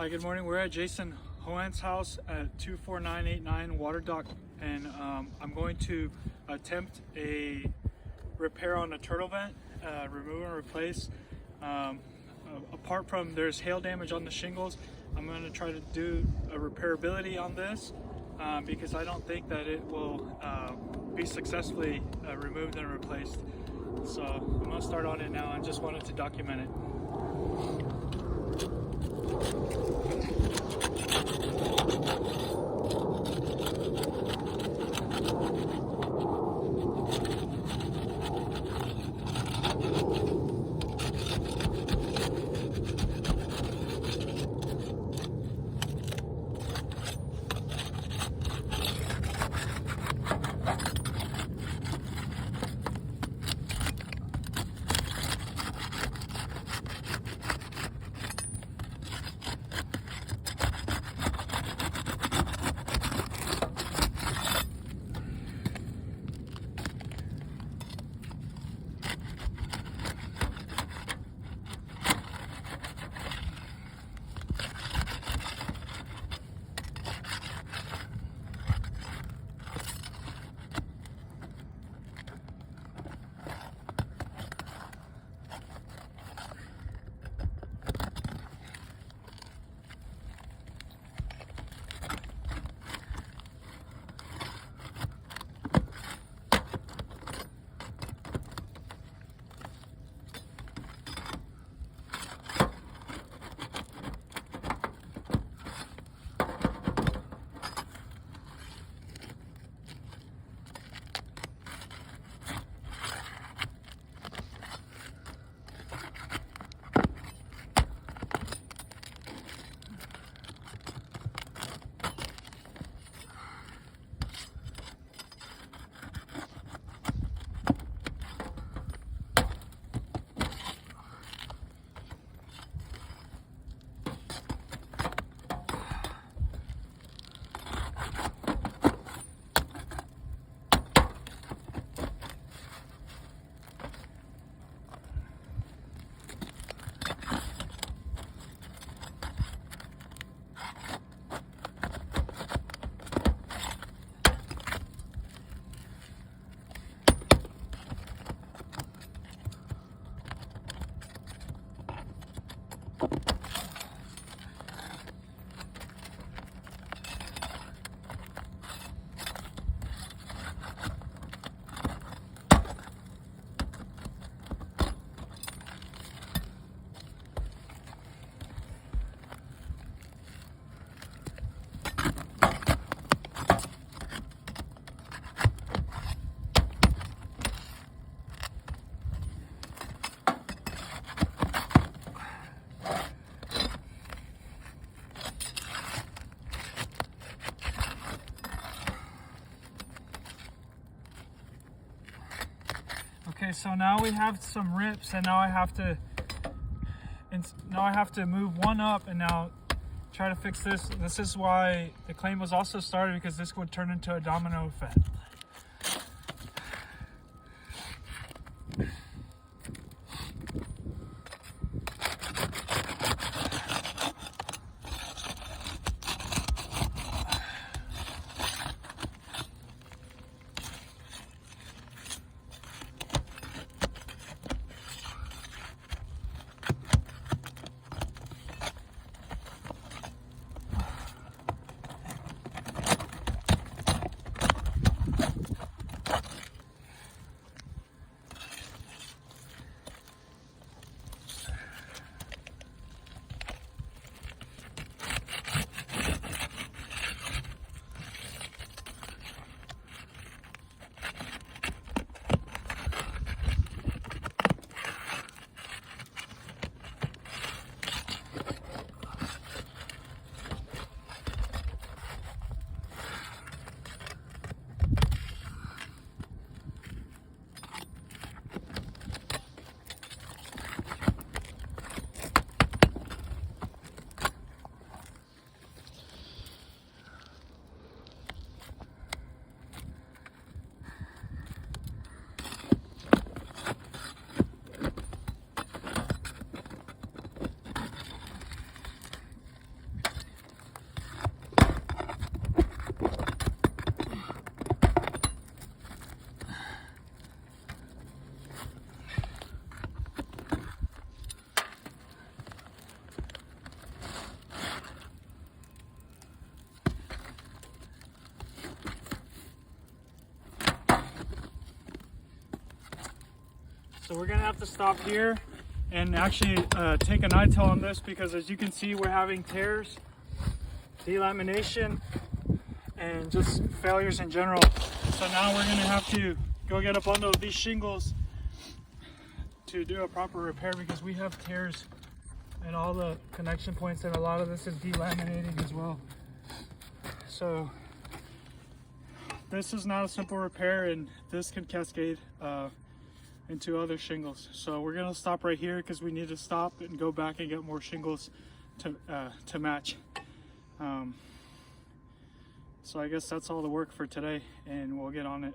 Hi, good morning. We're at Jason Hoant's house at 24989 Waterdock, and I'm going to attempt a repair on a turtle vent, remove and replace. Apart from there's hail damage on the shingles, I'm going to try to do a repairability on this because I don't think that it will be successfully removed and replaced. So I'm going to start on it now. I just wanted to document it. Okay, so now we have some rips, and now I have to move one up and now try to fix this. This is why the claim was also started, because this would turn into a domino effect. So we're gonna have to stop here and actually take an eye tell on this, because as you can see, we're having tears, delamination, and just failures in general. So now we're gonna have to go get a bundle of these shingles to do a proper repair, because we have tears at all the connection points, and a lot of this is delaminating as well. So this is not a simple repair, and this can cascade into other shingles. So we're gonna stop right here because we need to stop and go back and get more shingles to match. So I guess that's all the work for today, and we'll get on it.